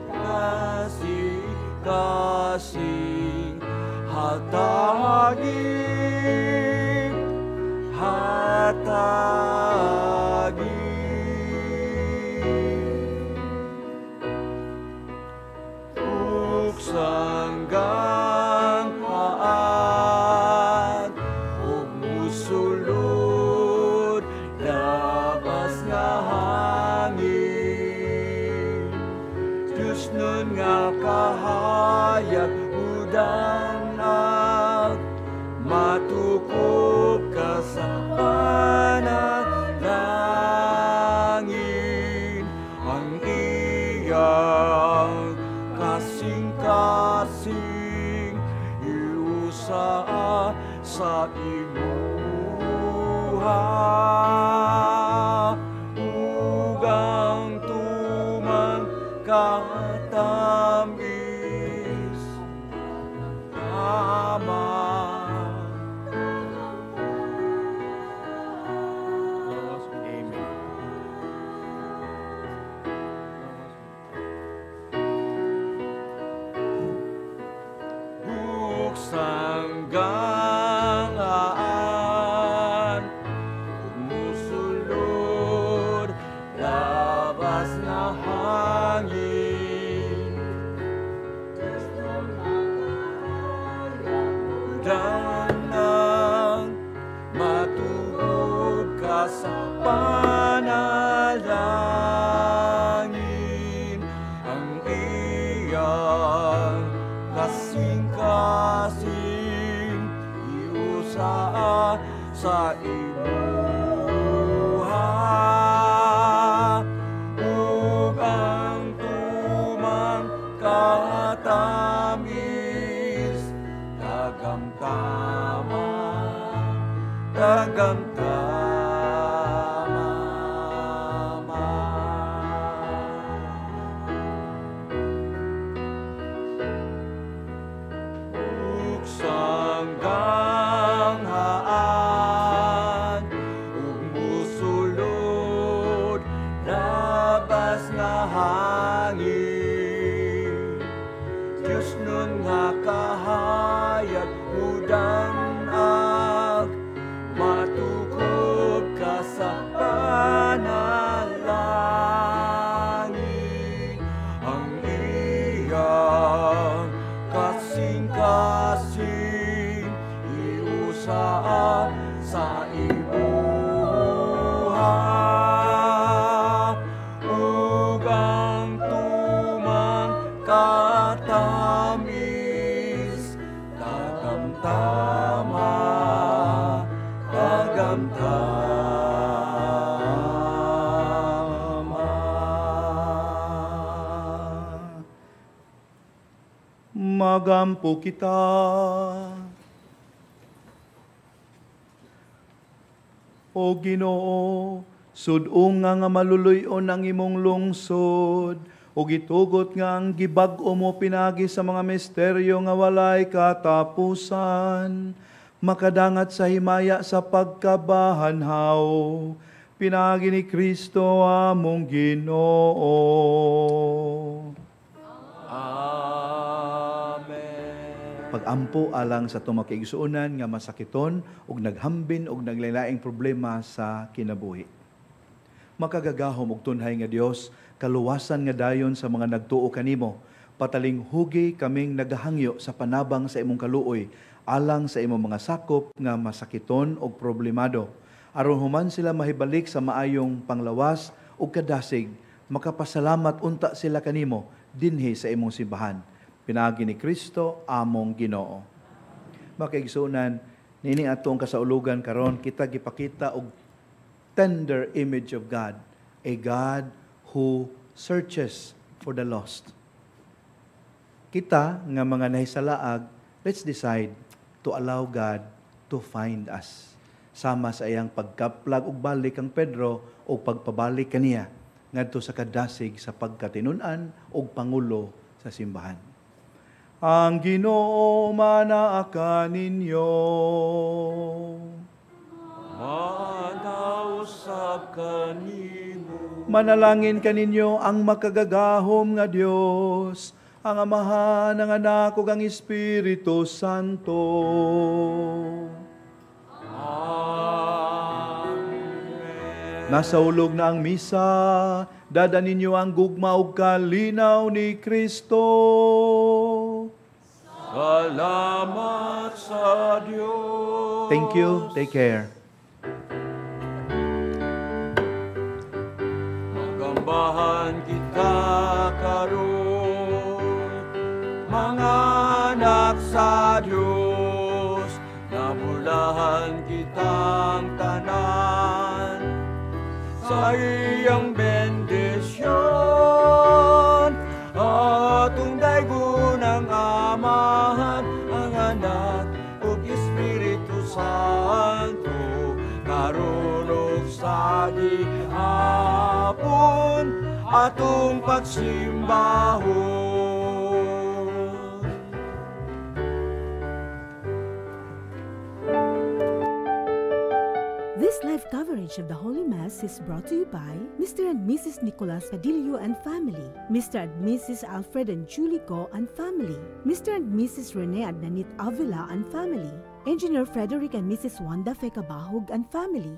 kasing hatagip sanggang haat ug musulod labas nga hangin. Diyos nun nga kahayag udanag matukop ka sa panalangin. Ang iyang kasing-kasing iusa sa imuha ugang tumang katamis tama. Sanggaan umusulod labas na hangin. Danang matubog ka sa panalangin. Ang iyang kasing-kasing iusa sa imuha ug ang tumang katamis tagamtama sanggang haan ug musulod labas nga hangin. Diyos nun nga kahayag udanag matukop ka sa panalangin. Ang iyang kasing-kasing iusa sa imuha ug ang tumang katamis tagamtama. Magampo kita. O Ginoo, sud-ong nga maluluyon ang imong lungsod, o gitugot nga ang gibag-o mo pinagi sa mga misteryo nga walay katapusan, makadangat sa himaya sa pagkabahanhaw, pinagi ni Kristo among Ginoo. Pag-ampo alang sa tumakigsuunan nga masakiton ug naghambin ug naglalaing problema sa kinabuhi. Makagagahom og tunhay nga Dios, kaluwasan nga dayon sa mga nagtuo kanimo, pataling hugi kaming nagahangyo sa panabang sa imong kaluoy alang sa imong mga sakop nga masakiton ug problemado. Aron human sila mahibalik sa maayong panglawas ug kadasig, makapasalamat unta sila kanimo dinhi sa imong simbahan. Pinagi ni Kristo among Ginoo. Makaigsunan, nini atong kasaulugan karon kita gipakita og tender image of God, a God who searches for the lost. Kita nga mga nahisalaag, let's decide to allow God to find us. Sama sa iyang pagkaplag ug balik ang Pedro o pagpabalik kaniya ngadto sa kadasig sa pagkatinunan ug pangulo sa simbahan. Ang Ginoo manaa ninyo. Manausap kanimo. Manalangin kaninyo ang makagagahom nga Dios, ang Amahan, ang Anak ug ang Espiritu Santo. Amen. Nasa ulog na ang misa, dada ninyo ang gugma ug kalinaw ni Kristo. Salamat sa Diyos. Thank you. Take care. Magambahan kita karon, mga anak sa Diyos, nabulahan kitang tanan sa iyang bendisyon. Atong daygon ang Amahan, ang Anak ug Espiritu Santo, karon ug sa gihapon atong pagsimbahon. This live coverage of the Holy Mass is brought to you by Mr. and Mrs. Nicolas Padillo and family, Mr. and Mrs. Alfred and Julie Go and family, Mr. and Mrs. Rene and Nanit Avila and family, Engineer Frederick and Mrs. Wanda Fecabahog and family.